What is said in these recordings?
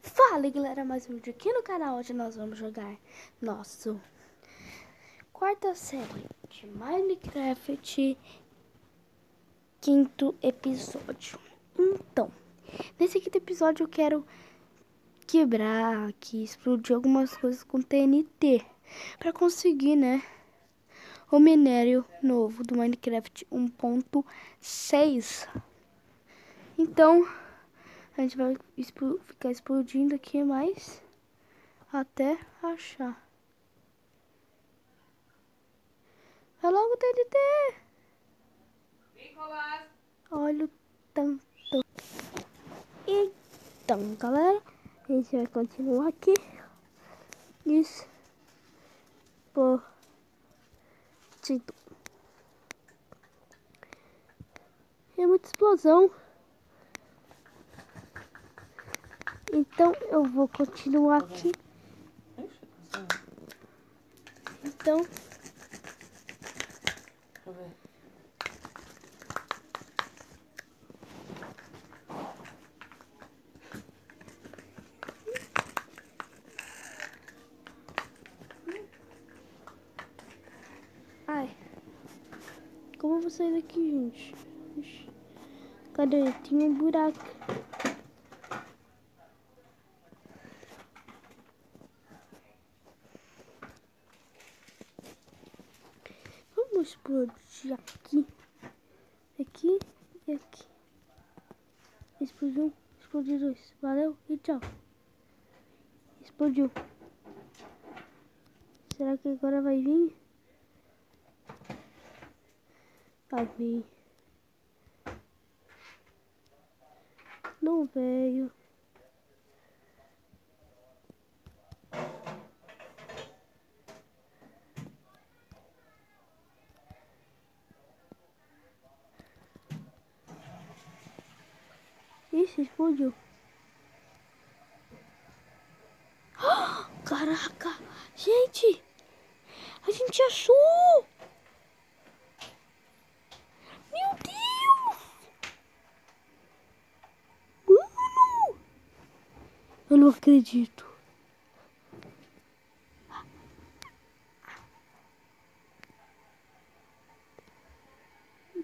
Fala galera, mais um vídeo aqui no canal. Hoje nós vamos jogar nosso quarta série de Minecraft, quinto episódio. Então, nesse quinto episódio eu quero quebrar aqui, explodir algumas coisas com TNT para conseguir, né, o minério novo do Minecraft 1.6. Então a gente vai ficar explodindo aqui mais até achar. Vai logo, TNT! Olha o tanto. Então, galera, a gente vai continuar aqui. Explodindo. É muita explosão. Então, eu vou continuar aqui. Então... Ai. Como eu vou sair daqui, gente? Ixi. Cadê? Tinha um buraco. Vamos explodir aqui. Aqui e aqui. Explodiu um, explodiu dois. Valeu e tchau. Explodiu. Será que agora vai vir? Vai vir. Não veio. Ixi, explodiu. Caraca! Gente! A gente achou! Meu Deus! Mano! Eu não acredito.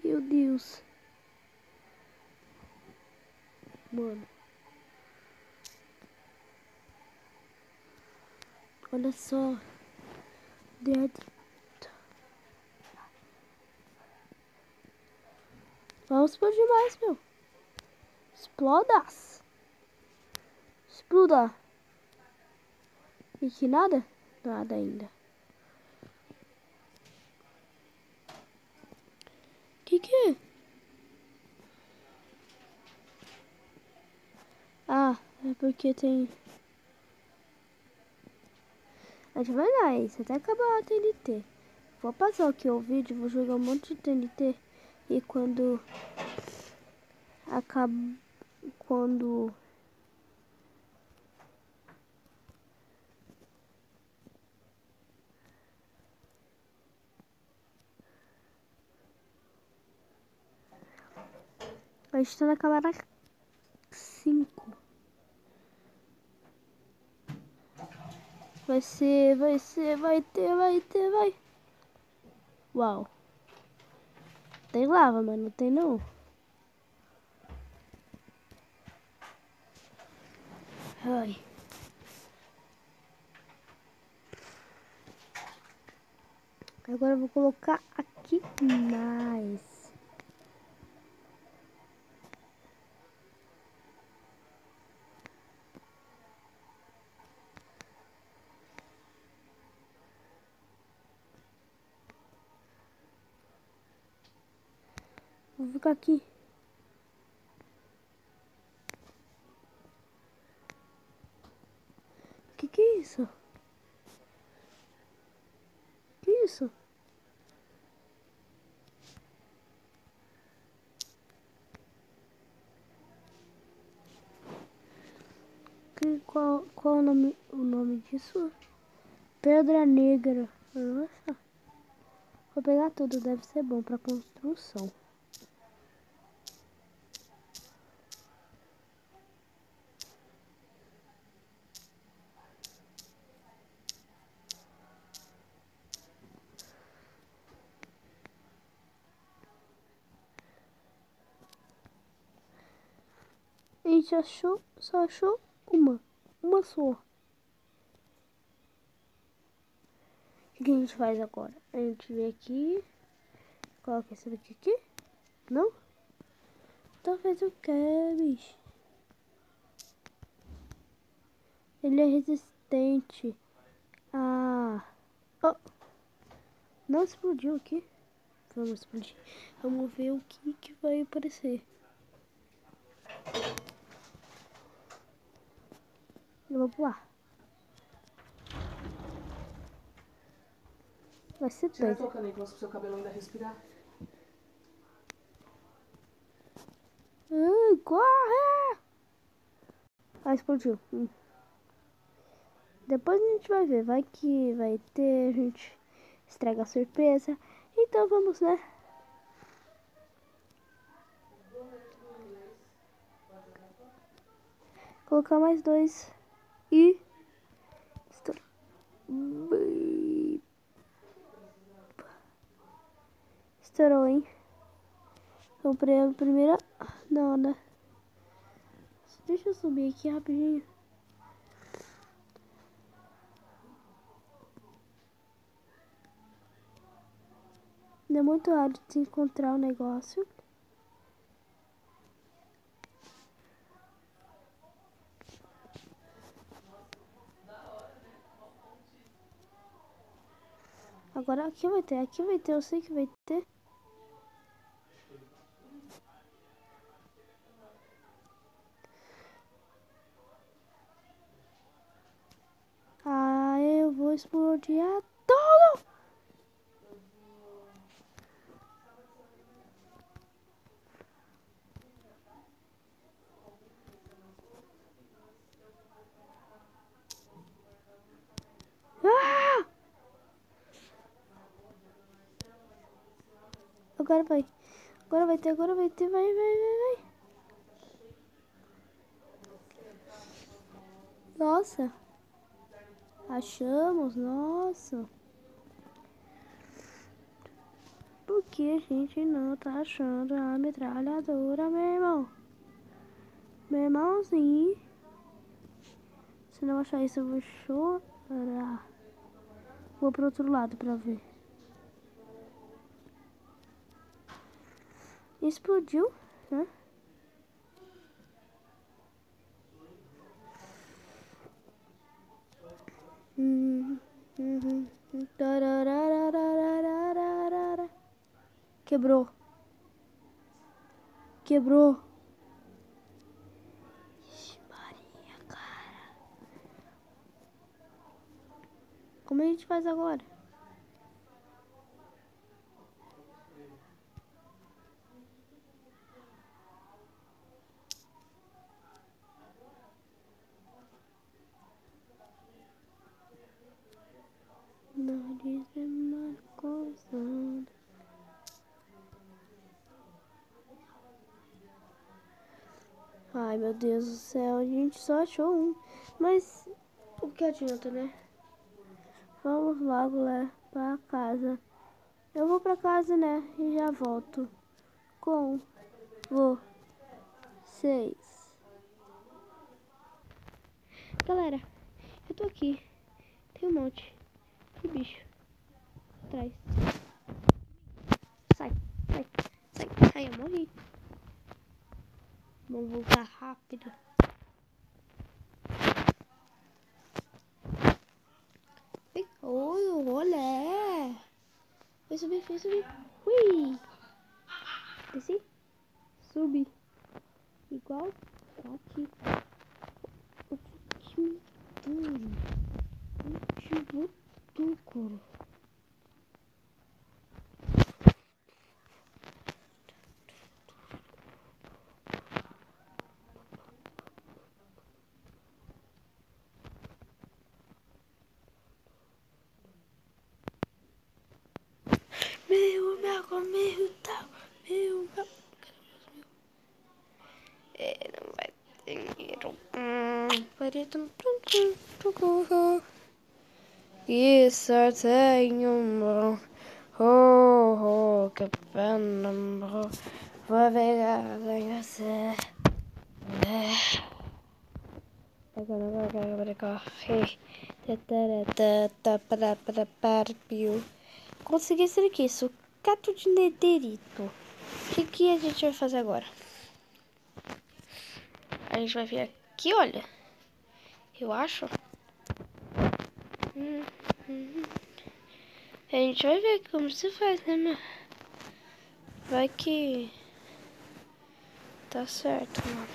Meu Deus. Mano. Olha só. Dead. Vamos explodir mais, meu. Explodas. Exploda. E que nada? Nada ainda. Que é? Ah, é porque tem... A gente vai lá, isso até acabar a TNT. Vou passar aqui o vídeo, vou jogar um monte de TNT. E quando... Quando... A gente tá na camada 5. Vai ter. Uau. Tem lava, mas não tem não. Ai. Agora eu vou colocar aqui mais. Vou ficar aqui. Que é isso? Que é isso? Qual o nome disso? Pedra Negra. Nossa. Vou pegar tudo, deve ser bom para construção. gente só achou uma só. O que a gente faz agora? A gente vem aqui, coloca essa daqui aqui. Não? Então faz o que, bicho? Ele é resistente. Ah. Oh. Não explodiu aqui. Vamos explodir. Vamos ver o que vai aparecer. Eu vou pular. Vai ser Você vai doido. tocando aí pro seu cabelo ainda respirar? Corre! Ah, explodiu. Depois a gente vai ver. Vai que vai ter. A gente estraga a surpresa. Então vamos, né? Colocar mais 2. E... Estourou, hein? Comprei a primeira... Não, né? Deixa eu subir aqui rapidinho. Não é muito raro de encontrar o negócio. Agora aqui vai ter, eu sei que vai ter. Ah, eu vou explodir tudo! Ah! Agora vai. Agora vai ter, vai. Nossa. Achamos, nossa. Por que a gente não tá achando a metralhadora, meu irmão? Meu irmãozinho. Se não achar isso, eu vou chorar. Vou pro outro lado pra ver. Explodiu, né? Tarararararararara. Quebrou. Quebrou. Ixi, Maria, cara. Como a gente faz agora? Nariz é uma coisa. Ai, meu Deus do céu. A gente só achou um. Mas o que adianta, né? Vamos logo lá pra casa. Eu vou pra casa, né? E já volto com vocês. Galera, eu tô aqui. Tem um monte de bicho atrás. Sai. Ai, eu morri. Vamos voltar rápido. Oi, olé. Foi subir. Ui. Desci. Subi. Igual aqui. O que me duro. Eu te cara. Meu. É, não vai ter dinheiro. Isso, eu tenho um bom. Que pena. Vou pegar sem você. Consegui esse aqui, sucato de nederito. O que a gente vai fazer agora? A gente vai vir aqui, olha. Eu acho. A gente vai ver como se faz, né, meu? Vai que... Tá certo, mano.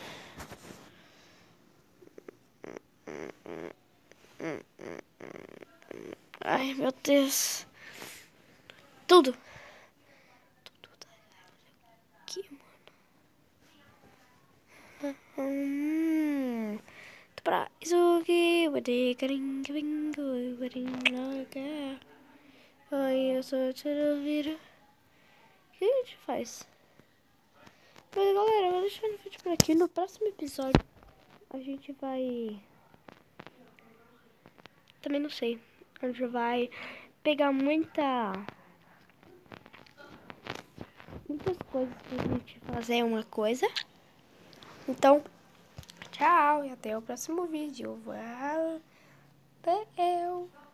Ai, meu Deus. Tudo aqui, mano. Pra isso que eu ai, eu só tiro o vírus. O que a gente faz? Mas galera, eu vou deixar o vídeo por aqui. No próximo episódio a gente vai... Também não sei. A gente vai pegar muitas coisas pra gente fazer uma coisa. Então, tchau e até o próximo vídeo. Valeu!